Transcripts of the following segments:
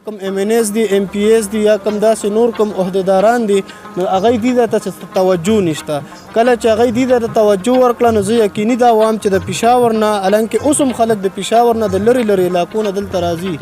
کم ایم این ایس دي ام پی ایس دي یا کم داسې نور کم عہدیداران دي نو هغوی دې ته توجه نشته. کله چې هغوی دې ته توجه ورکړه نو زه یقیني دا وایم چې د پېښور نه حالانکې اوس هم خلک د پېښور نه د لرې لرې علاقو نه دلته راځي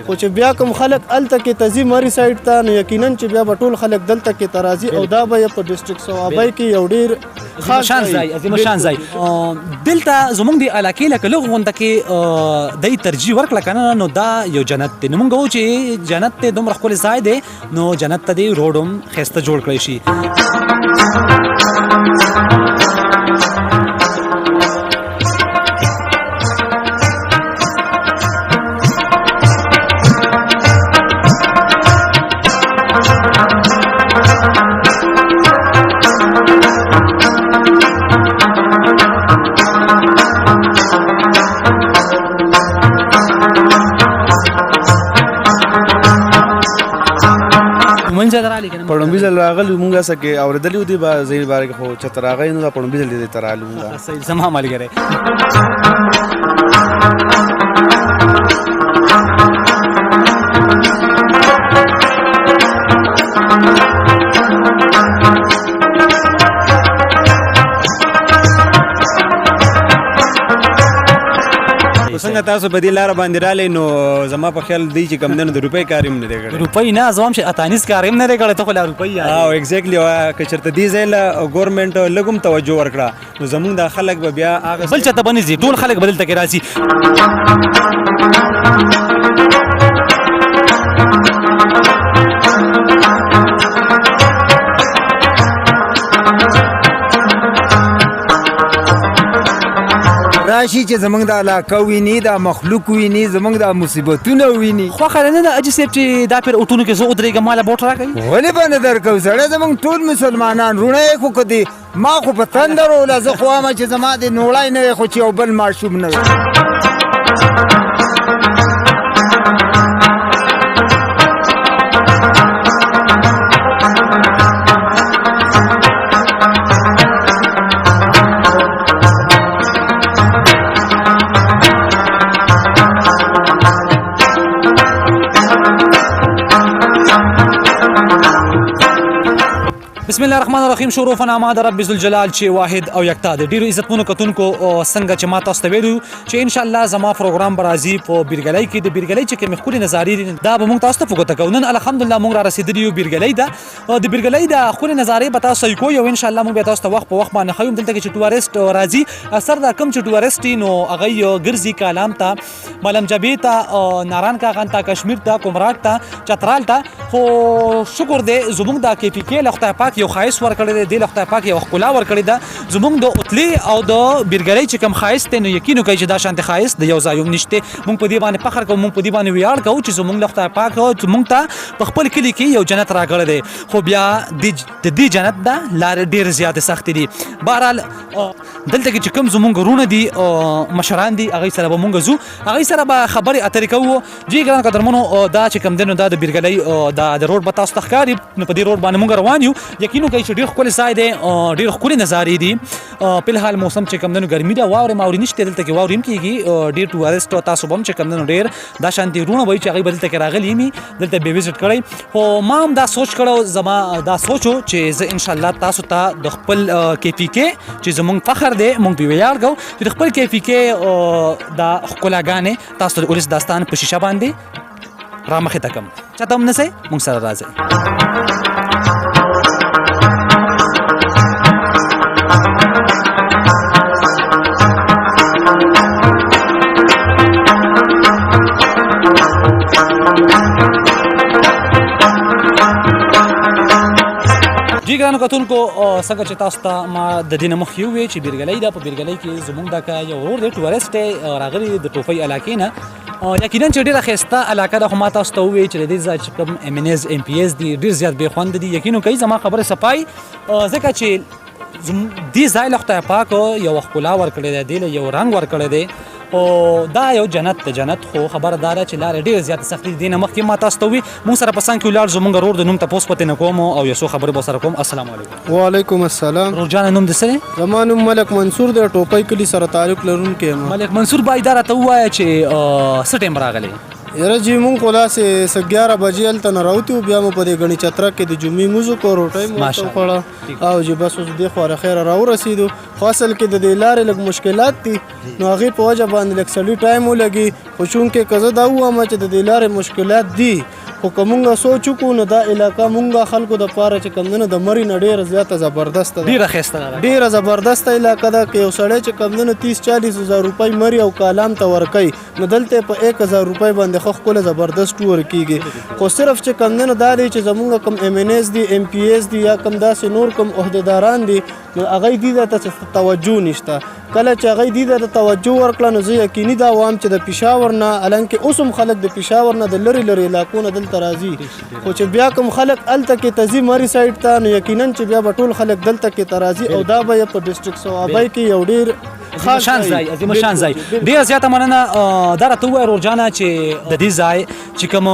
خو چې بیا کوم خلک هلته کې ته ځي مري سایډ ته نو یقینا چې بیا به ټول خلک دلته کې ته راځي او دا به یې په ډسټرکټ صوابۍ کې یو ډېر خاص شان ځای دلته زموږ د علاقې لکه لږ غونډه کې دی ترجیح ورکړه که نه نو دا یو جنت دی. نو موږ وایو چې جنت دی دومره ښکلی ځای دی نو جنت ته دې روډ هم ښایسته جوړ کړی شي. پړومبي ځل راغلي مونږ هسه کې اورېدلي و دي ځای باره کې خو چې ته راغی نو دا پړومبي ځل دې ته راغلي مونږ. زما ملګری څنګه تاسو په دې لاره باندې رالی نو زما په خیال دی چې کم نه د روپۍ کار هم نه دی کړی. روپۍ نه زه وایم چې اتانیس کار هم نه دی کړی ته خو لا روپۍ یادې. ایګزیکټلي که چېرته دې ځای له ګورمنټ لږ هم توجه ورکړه نو زموږ دا خلک به بیا هغه بل چاته به نه ځي ټول خلک به دلته کې راځي. راشي چې زمونږ د علاقه ویني دا مخلوق ویني زمونږ د مصیبتونه ویني. خوښه نه ده اجي صاحب چې دا پیر اوټونو کې زه ودرېږم ما له بوټ راکوي. ولې به نه درکوو سړی زمونږ ټول مسلمانان روڼه یې خو که دې ما خو په تندر وله زه خو وایم چې زما د نوړی نه وی خو چې یو بل ماشوم نه وی. بسم الله الرحمن الرحیم. شروع فنامه د رب ذوالجلال چې واحد او یکتا دی. ډیرو عزتمنو کتونکو څنګه چې ما تاسو ته ویلو چې ان شاء الله زما پروګرام به راځي په بیرګلۍ کې. د بیرګلۍ چې کومې ښکلې نظارې دي دا به موږ تاسو ته په ګوته کوو. نن الحمدلله موږ را رسېدلي یو بیرګلۍ ده. د بیرګلۍ د ښکلې نظارې به تاسو یې کوو او ان شاء الله موږ به تاسو ته وخت په وخت باندې ښیو. دلته کې چې ټورسټ راځي اکثر دا کم چې ټورسټ دي نو هغه ګرځي کالام ته ملم جبې ته ناران کاغان ته کشمیر ته کومراټ ته چترال ته. خو شکر دی زموږ د کې پی کې له خدای پاک یو ښایست ورکړی دی له خدای پاک یو ښکلا ورکړې ده. زموږ د اوتلې او د بیرګلۍ چې کوم ښایست دی نو یقین وکړئ چې دا شانتې ښایست د یو ځای هم نشته. موږ په دې باندې فخر کوو موږ په دې باندې ویاړ کوو چې زموږ له خدای پاک موږ ته په خپل کلي کې یو جنت راکړی دی. خو بیا د دې جنت ده لارې ډېرې زیاتې سختې دي. بهرحال دلته کې چې کوم زموږ وروڼه دي مشران دي هغوی سره به موږ ځو هغوی سره به خبرې اترې کوو. جی ګران قدرمنو دا چې کوم دی نو دا د بیرګلۍ دا د روډ به تاسو ته ښکاري نو په دې روډ باندې موږ روان یو. یقین وکړئ چې ډېر ښکلی ځای دی ډېر ښکلې نظارې دي. په الحال موسم چې کوم دی نو ګرمي ده واورې ماورې نشته دلته کې واورې هم کېږي. ډېر ټورسټ تاسو به هم چې کوم دی نو ډېر دا شانتې وروڼه به وي چې هغوی به دلته کې راغلي وي دلته به وزټ کړی. خو ما هم دا سوچ کړی زما دا سوچ و چې زه انشاءالله تاسو ته د خپل کې پی کې چې زموږ فخر دی موږ پرې ویاړ کوو چې د خپل کې پی کې دا ښکلاګانې تاسو ته د ولس داستان په شیشه باندې رامخې ته کړم. چاته هم نه سئ موږ سره راځئ. جی ګرانو کتونکو څنګه چې تاسو ته ما د دې نه مخکې وویل چې بیرګلۍ ده په بیرګلۍ کې زموږ دغه یو ورور دی ټورسټ دی راغلی د ټوپۍ علاقې نه. یقینا چې ډېره ښایسته علاقه ده خو ما تاسو ته وویل چې د دې ځای چې کوم ایم این ایز ایم پی ایس دي ډېر زیات بې خونده دي. یقین وکړئ زما خبرې صفای ځکه چې دې ځای له خدای پاک یو ښکلا ورکړې ده دې له یو رنګ ورکړی دی او دا یو جنت ته جنت خو خبردار چې لارې ډېر زیات سختي دي نه مخکې ما تاسو ته وي مونږ سره په څنګ کې ولاړ زمونږ ورور د نوم تپوس پته نه کوم او یو څو خبرې به سره کوم. السلام علیکم. وعلیکم السلام. ورور جان نوم دې څه دی؟ زما نوم ملک منصور دی، ټوپۍ کلي سره تعلق لرونکی یم. ملک منصور بای دا راته ووایه چې څه ټایم راغلی؟ یاره جی مونږ خو داسې 11 بجې هلته نه راوتي وو، بیا مو په دې ګڼې چترک کې د جمعې مونځ وکړو، روټۍ مو ورته وخوړه او جی بس اوس دې خوا رخیره راورسېدو. خو اصل کې د دې لارې لږ مشکلات دي، نو هغې په وجه باندې لږ سړي ټایم ولګي. خو چونکې که زه دا ووایم چې د دې لارې مشکلات دي، خو که مونږ سوچ وکړو نو دا علاقه مونږ خلکو دپاره چې کوم نه د مرۍ نه ډېره زیاته زبردسته ده، ډېره ښایسته ده، ډېره زبردسته علاقه ده. که یو سړی چې کوم نه 30-40 هزار روپۍ مرۍ او کالام ته ورکوي نو دلته په 1000 روپۍ باندې ښه ښکلی زبردست ټور کېږي. خو صرف چې کوم نه دا دی چې زمونږ کوم MNS دي MPS دي یا کوم داسې نور کوم عهدهداران دي نو هغوی دې ته توجه نشته. کله چې هغوی دې ته توجه ورکړه نو زه یقیني دا وایم چې د پېښور نه حالانکې اوس هم خلک د پېښور نه د لرې لرې علاقو نه دلته راځي، خو چې بیا کوم خلک هلته کې ته ځي مرۍ سایډ ته نو یقینا چې بیا به ټول خلک دلته کې ته راځي او دا به یې په ډسټرکټ صوابۍ کې یو ډېر خاص ځای عظیم شان ځای. ډېره زیاته مننه. دا راته ووایه ورور جانه چې د دې ځای چې کوم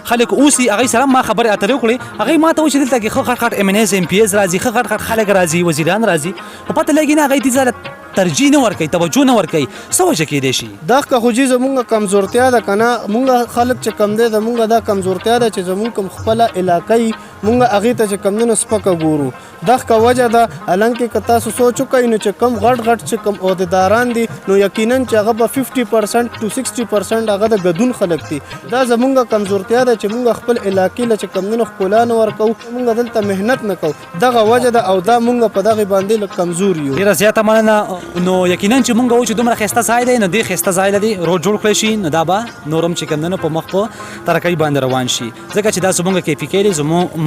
خلک اوسي هغوی سره ما خبرې اترې وکړې، هغوی ما ته وایي چې دلته کې ښه غټ MNS MPS راځي، ښه غټ خلک راځي، وزیران راځي، خو پته لګي نه هغوی دې ځای ترجیح نه ورکوي، توجه نه ورکوي. څه وجه کیدای شي؟ دا که خو جی زمونږ کمزورتیا ده که نه، مونږ خلک چې کم دی زمونږ دا کمزورتیا ده چې زمونږ کوم خپله علاقه یي مونږ هغې ته چې کمدنو سپکه ګورو. دغه وجه ده حالانکې که تاسو سوچ وکئ نو چې کم غټ غټ چې کم عهدهداران دي نو یقینا چې هغه به 50% to 60% هغه د ګډون خلک دي. دا زمونږ کمزورتیا ده چې مونږ خپل علاقې له چې کمدنو ښکلا نه ورکوو، مونږ دلته محنت نه کوو، دغه وجه ده او دا مونږ په دغې باندې لږ کمزور یو. ډېره زیاته مننه. نو یقینا چې مونږ وایو چې دومره ښایسته ځای دی نو دې ښایسته ځای لدی روډ جوړ کړی شي نو دا به نور هم چې کمدنو په مخ په ترقۍ باندې روان شي، ځکه چې دا زمونږ KPK دی،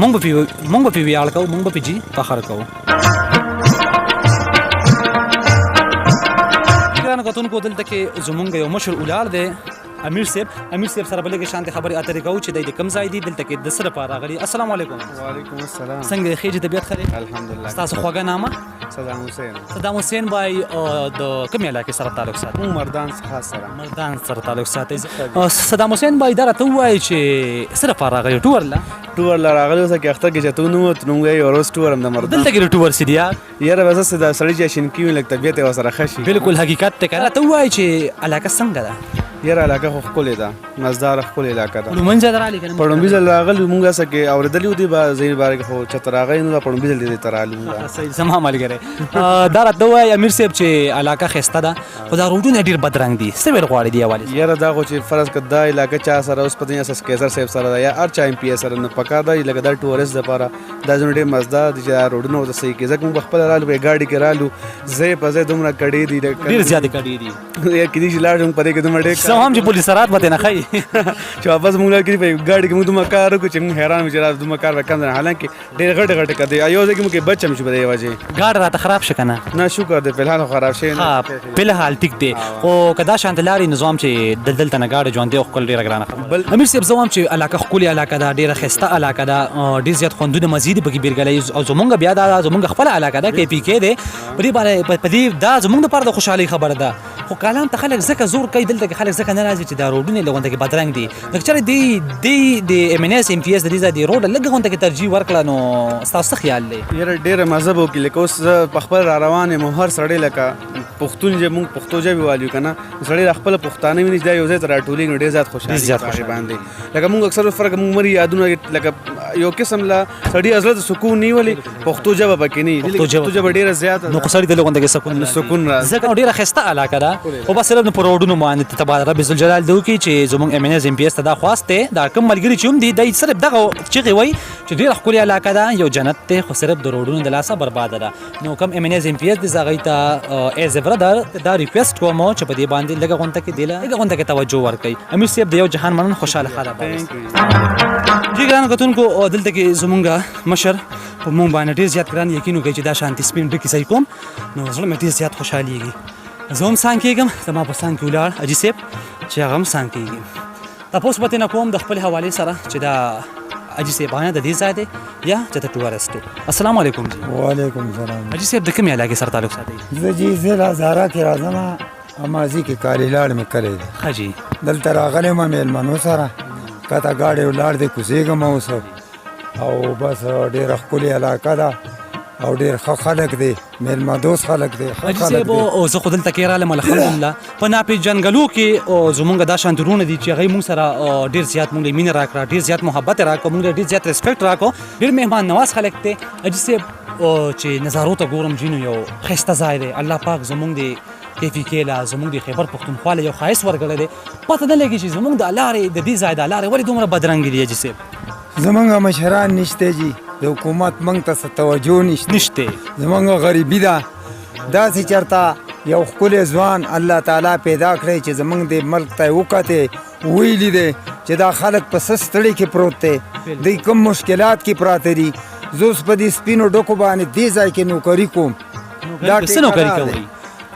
مونږ به پې ویاړ کوو، مونږ به پې جي فخر کوو. ګرانو کتونکو دلته کې زمونږ یو مشر ولاړ دی امیر صاحب سره به لږې شانتې خبرې اترې کوو چې دی د کوم ځای دی، دلته کې د څه لپاره راغلي. السلام علیکم. وعلیکم السلام. څنګه دی خېجې طبیعت ښه دی؟ الحمدلله. ستاسو خوږه نامه؟ صدام حسین. صدام حسین بای د کومې علاقې سره تعلق ساتي؟ مونږ مردان څخه سره مردان سره تعلق ساتي. صدام حسین بای دا راته ووایي چې څه لپاره راغلي ټور له؟ ټور له راغلی اوسه کې اختر کې چې ته ونوت نو موږ یو ورځ ټور هم د مردان دلته کې ټور سي دي یاره بس دا سړی چې شینکي وي لږ طبیعت یې ورسره ښه شي. بالکل حقیقت دی که راته ووایي چې علاقه څنګه ده؟ یاره علاقه خو ښکلې ده، مزداره ښکلې علاقه ده. لومړی ځل راغلي که نه؟ په لومړي ځل راغلي مونږ هسه کې اورېدلي وو دې به ځینې باره کې خو چېرته راغلی نو دا په لومړي ځل دې ته راغلي مونږ. صحیح زما ملګری. دا راته ووایي امیر صاحب چې علاقه ښایسته ده خو دا روډونه ډېر بدرنګ دي، څه ویل غواړي دې حوالې؟ یاره دا خو چې فرض کړه دا علاقه چا سره اوس پته نه سکیزر صاحب سره ده یا هر چا MPS سره نه پکار ده لکه دا ټورست دپاره دا زموږ ډېر مزدار دي چې دا روډونه ورته صحیح کړي، ځکه مونږ په خپله رالو په ګاډي کې رالو ځای په ځای دومره کډې دي ډېر زیاتې کډې دي کېدای شي لاړ شم په دې کې دومره ډېر زه هم چې پولیس رات به نه ښایي چې واپس مونږ لاړ کړي په ګاډي کې مونږ دومره کار وکړو چې مونږ حیران وو چې دا دومره کار به کم دی، حالانکې ډېر غټې غټې کار دی. یو ځای کې مونږ بچ هم شو په دې وجې ګاډی راته خراب شه که نه؟ نه شکر دی فی الحال خراب شوی نه. فلحال ټیک دی، خو که دا شانته لارې نظام چې دلته نه ګاډی ژوندی او ښکل ډېره ګرانه خبره. امیر صاحب زه وایم چې علاقه ښکلې علاقه ده، ډېره ښایسته علاقه ده، ډېر زیات خوندونه مزید پکې بیرګلۍ او زمونږ بیا دا زمونږ خپله علاقه ده KPK دی، په دې باندې په دې دا زمونږ دپاره د خوشحالۍ خبره ده. خو کالام ته خلک ځکه زور کوي، دلته کې خلک ځکه نه راځي چې دا روډونه یې غونډه کې بدرنګ دي. لکه چېرې د MNS MPS د دې ځای د روډ لږ غونډه کې ترجیح ورکړه نو ستاسو څه خیال دی؟ یاره ډېره مذهب وکړي لکه اوس زه په خپل را روان یم هر سړی لکه پښتون چې مونږ پښتو ژبې والي یو که نه سړی را خپله پښتانه ویني چې دا یو ځای ته راټولېږي نو ډېر زیات خوشحالي باندې لکه مونږ اکثر فرق مونږ مري یادونه لکه یو قسم له سړي زړه ته سکون نه ولې پښتو ژبه پکې نه وي، پښتو ژبه ډېره زیاته نو خو سړي ته غونډه کې سکون راځي ځکه ډېره ښایسته علاقه ده. خو بس صرف په روډونو باندې تبارک رب ذوالجلال دی وکړي چې زموږ MNS MPS ته دا خواست دی، دا کوم ملګري چې هم دي دی صرف دغه چغې وایي چې ډېره ښکلې علاقه ده، یو جنت دی، خو صرف د روډونو د لاسه برباده ده. نو کوم MNS MPS دي زه هغوی ته ایز ا برادر دا ریکویسټ کوم چې په دې باندې لږه غونډه کې لږه غونډه کې توجه ورکړئ. امیر صاحب د یو جهان مننه، خوشحاله خاله به جی. ګرانو کتونکو دلته کې زمونږ مشر په مونږ باندې ډېر زیات ګران یقین وکړئ چې دا شانتې سپین ډکې ځای کوم نو زړه مې ډېر زیات خوشحالېږي. زه هم څنګ کېږم، زما په څنګ کې ولاړ حاجي صاحب چې هغه هم څنګ کېږي. تپوس به ترېنه کوم د خپلې حوالې سره چې دا حاجي صاحبانه د دې ځای دی یا چې ته ټورست دی. السلام علیکم جی. وعلیکم السلام. حاجي صاحب د کومې علاقې سره تعلق ساتئ؟ زه جی زه له هزاره کې راځم ماضي کې کالي لاړ مې کړی دی ښه جي دلته راغلی ما میلمنو سره کته ګاډی ولاړ دی کوزېږم اوس او بس ډېره ښکلې علاقه ده او ډېر ښه خلک دی میلمه دوست خلک دی ښه حاجي خلک صاحب دی او زه خو دلته کې رالم الحمدلله په ناپېژنګلو کې او زمونږ دا شان ترونه دي چې هغوی مونږ سره ډېر زیات مونږ له مینه راکړه ډېر زیات محبت یې راکړه مونږ له ډېر زیات ریسپیکټ راکړو ډېر مهمان نواز خلک دی حاجي صاحب چې نظارو ته ګورم جینو یو ښایسته ځای دی الله پاک زمونږ د کیفي کیلا زمونږ د خیبر پښتونخوا له یو ښایست ورکړی دی پته نه لګي چې زمونږ د لارې د دې ځای د لارې ولې دومره بدرنګې دي حاجي صاحب زمونږ مشران نشته جي د حکومت موږ ته څه توجه نشته زمونږ غریبي ده داسې چېرته یو ښکلی ځوان الله تعالی پیدا کړی چې زمونږ د ملک ته یې وکتې ویلي دی چې دا خلک په څه ستړي کې پروت دی دوی کوم مشکلات کې پراته دي زه اوس په دې سپینو ډکو باندې دې ځای کې نوکري کوم څه نوکري کوئ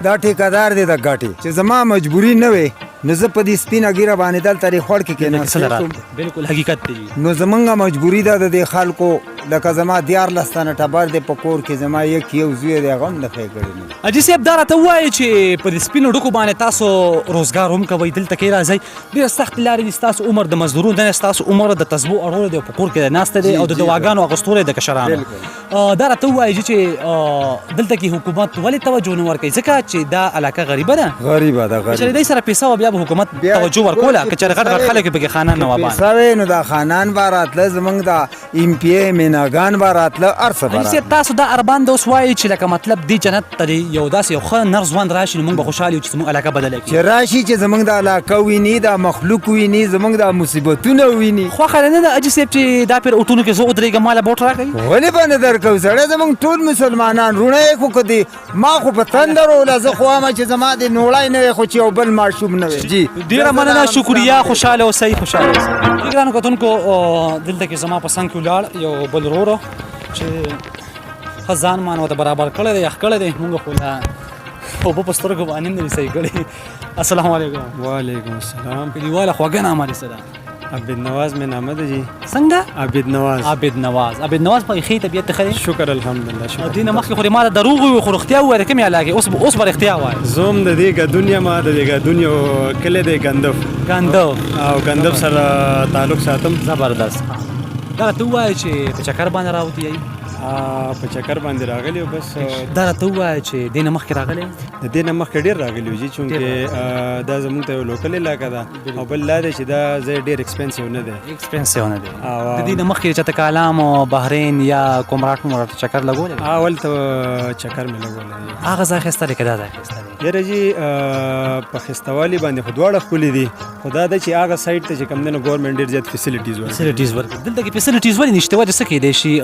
دا ټیکادار دی د ګاټې چې زما مجبوري نه وي نو زه په دې سپینه ګیره باندې دلته ریخوړ کې کېناستم بالکل حقیقت دی نو زمونږ مجبوري ده د دې خلکو لکه زما 14 تنه ټبر دی په کور کې زما یو زوی دی هغه هم نه ښې کړی نه حاجي صاحب دا راته ووایئ چې په دې سپینو ډکو باندې تاسو روزګار هم کوئ دلته کې راځئ ډېره سخت لارې دي ستاسو عمر د مزدورونو نه ستاسو عمر د تسبو اړولو دی او په کور کې ناسته دی او د دواګانو اخیستلو د کشرانو دا راته ووایئ چې دلته کې حکومت ولې توجه نه ورکوي ځکه چې دا علاقه غریبه ده غریبه ده چې دوی سره پیسه وه بیا به حکومت توجه ورکوله که چېرې غټ غټ خلک پکې خانان نوابان پیسه وی نو دا خانان به راتله زمونږ د MP میناګان به راتله هر څه به راتله تاسو دا اربان د اوس وایي چې لکه مطلب دې جنت ته یو داسې یو ښه نر ځوان راشي نو موږ به خوشحال یو چې زموږ علاقه بدله کړي چې راشي چې زمونږ د علاقه ویني دا مخلوق ویني زمونږ د مصیبتونه ویني خوښه نه ده حاجي صاحب چې دا پیر اوټونو کې زه ودرېږم ماله بوټ راکوي ولې به نه درکوو سړی زمونږ ټول مسلمانان روڼه یې خو که دي ما خو په تندر وله زه خو وایم چې زما د نوړی نه وی خو چې یو بل ماشوم نه وی جي ډېره مننه شکریه خوشحاله اوسئ خوشحاله اوسئ ګرانو کتونکو دلته کې زما په څنګ کې ولاړ یو بل ورور چې ښه ځان مان ورته برابر کړی دی یخ کړی دی مونږ خو له اوبه په سترګو باندې هم نه دي صحیح کړی السلام علیکم وعلیکم السلام کلیواله خواږه نامه دې څه ده عبد نواز میں نام ہے جی څنګه عبد نواز عبد نواز په ښې طبیعت ښه دی شکر الحمدلله شکر دې نه مخکې خو ما د دروغ وویل خو رښتیا ووایه د کومې علاقې اوس به رښتیا وایه زوم د دې ګدونیا ما د دې ګدونیا کلی دی ګندف او ګندف سره تعلق ساتم زبردست دا راته ووایه چې په چکر باندې راوتي یئ په چکر باندې راغلی او بس دا راته ووایه چې دې نه مخکې راغلی د دې نه مخکې ډېر راغلی و جي چونکې دا زموږ ته یو لوکل علاقه ده او بل دا دی چې دا ځای ډېر ایکسپینسیو نه دی د دې نه مخکې چېرته کالام او بحرین یا کومراټ مو ورته چکر لګولی اول ته چکر مې لګولی هغه ځای ښایسته دی که دا ځای ښایسته دی یاره جي په ښایستهوالي باندې خو دواړه ښکلي دي خو دا ده چې هغه سایډ ته چې کوم دی نو ګورمنټ ډېر زیات فیسیلیټیز ورکوي دلته کې فیسیلیټیز ولې نشته وجه څه کیدی شي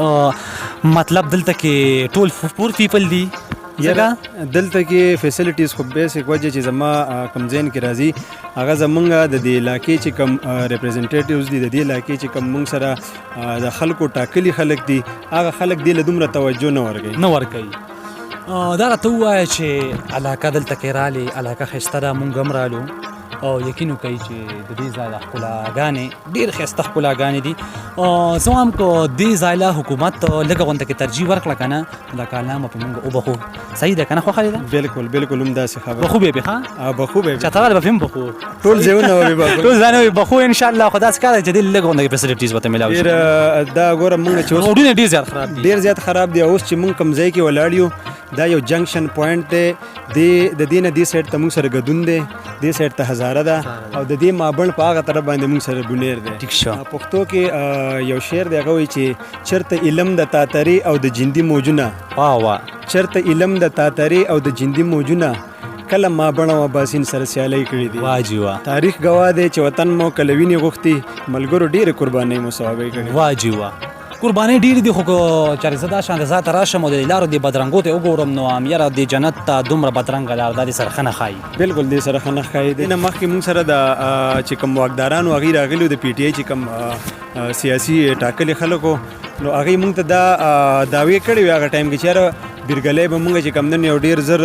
مطلب دلته کې ټول پور پیپل دي یاره دلته کې فیسیلیټیز خو بیسک وجه چې زما کوم ذهن کې راځي هغه زمونږ د دې علاقې چې کوم ریپرزنټیټیوز دي د دې علاقې چې کوم موږ سره د خلکو ټاکلي خلک دي هغه خلک دې له دومره توجه نه ورکوي دا راته ووایه چې علاقه دلته کې رالې علاقه ښایسته ده مونږ هم رالو او یقین وکړئ چې د دې ځای ښکلاګانې ډېر ښایسته ښکلاګانې دي زه وایم که دې ځای له حکومت لږه غونته کې ترجیح ورکړه که نه دا کالام به موږ وبخو صحیح ده که نه خوښه دې ده بالکل هم داسې خبره بخو به ښه بخو به چترال به هم بخو ټول ځایونه به بخو ټول ځایونه به بخو انشاءالله خو داسې کار دی چې دې لږه غونته کې فیسیلیټیز ورته میلاو شي دا ګوره موږ چې اوس روډونه ډېر زیات خراب دي اوس چې موږ کوم ځای کې ولاړ یو دا یو جنکشن پوینټ دی د دې نه دې سایډ ته موږ سره ګدون دی دې سایډ ته هزاره ده او د دې مابڼ په هغه طرف باندې موږ سره بونیر دی پښتو کې یو شعر دی هغه وایي چې چېرته علم د تاتري او د جندي موجونه چېرته علم د تاتري او د جندي موجونه کله مابڼه و باسین سره سیالۍ کړي دي تاریخ ګواه دی چې وطن مو کله وینې غوښتي ملګرو ډېرې قربانۍ مو ثوابۍ کړي قربانۍ ډېرې دي خو چېرې زه دا شان د ذاته راشم او د لارو دې بدرنګو ته وګورم نو هم یاره دې جنت ته دومره بدرنګه لار دا دې سره ښه نه ښایي بالکل دې سره ښه نه ښایي دې نه مخکې موږ سره د چې کوم واکدارانو هغوی راغلي د پی ټي آی چې کوم سیاسي ټاکلي خلکو نو هغوی موږ ته دا دعوې کړې وې هغه ټایم کې چې یاره بیرګلې به مونږ چې کمدن یو ډیر زر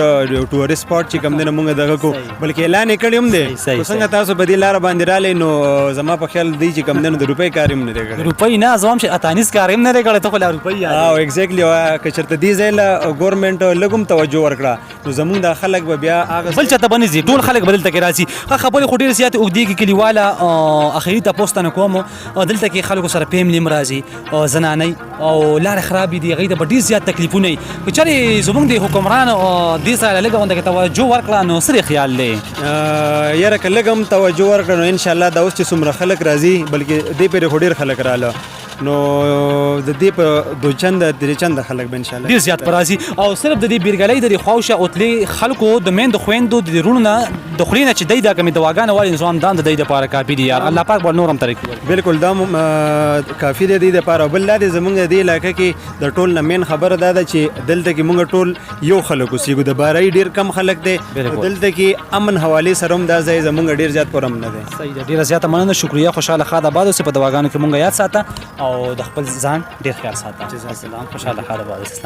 ټورست سپاټ چې کمدن مونږ دغه کو بلکې اعلان یې کړی هم دی څنګه تاسو په دې لار باندې رالی نو زما په خیال دی چې کمدن د روپۍ کار هم نه دی کړی روپۍ نه زوم چې اتانیس کار هم نه دی کړی ته خو لا روپۍ یاد او ایگزیکټلی که چېرته دې ځای له ګورنمنټ لږ هم توجه ورکړه نو زمونږ دا خلک به بیا هغه بل چاته به نه ځي ټول خلک به دلته کې راځي خبرې خو ډېرې زیاتې اوږدېږي کلیواله اخري تپوس ته نه کوم دلته کې خلکو سره فیملي هم راځي زنانۍ او لارې خرابې دي هغوی ته به ډېر زیات تکلیفونه وي که چېرې زموږ د حکمران دې سره لږه غونډه کې توجه ورکړه نو څه خیال دی یاره که لږ هم توجه ورکړه نو انشاءالله دا اوس چې څومره خلک راځي بلکې دې پورې خو ډېر خلک راله نو د دې په دوه چنده درې چنده خلک به انشاءالله ډېر زیات به راځي او صرف د دې بیرګلۍ د دې خواوشا اوتلې خلکو د میندو خویندو د رونو نه د خولې نه چې دی دا کومې دواګانې والي نظام دا د دی دپاره کافي دي یار الله پاک به نور هم ترقي ورکړي بالکل دا کافي دی دې دپاره بل دا دی زمونږ د دې علاقه کې د ټول نه مین خبره دا ده چې دلته کې مونږ ټول یو خلک اوسېږو د بارۍ ډېر کم خلک دی دلته کې امن حوالې سره هم دا ځای زمونږ ډېر زیات پرم نه دی صحیح ده ډېره زیاته مننه شکریه خوشحاله ښاد آباد اوسې په دواګانو کې مونږ یاد ساته او د خپل ځان ډېر خیال ساته خوشحاله ښاد آباد اوسې.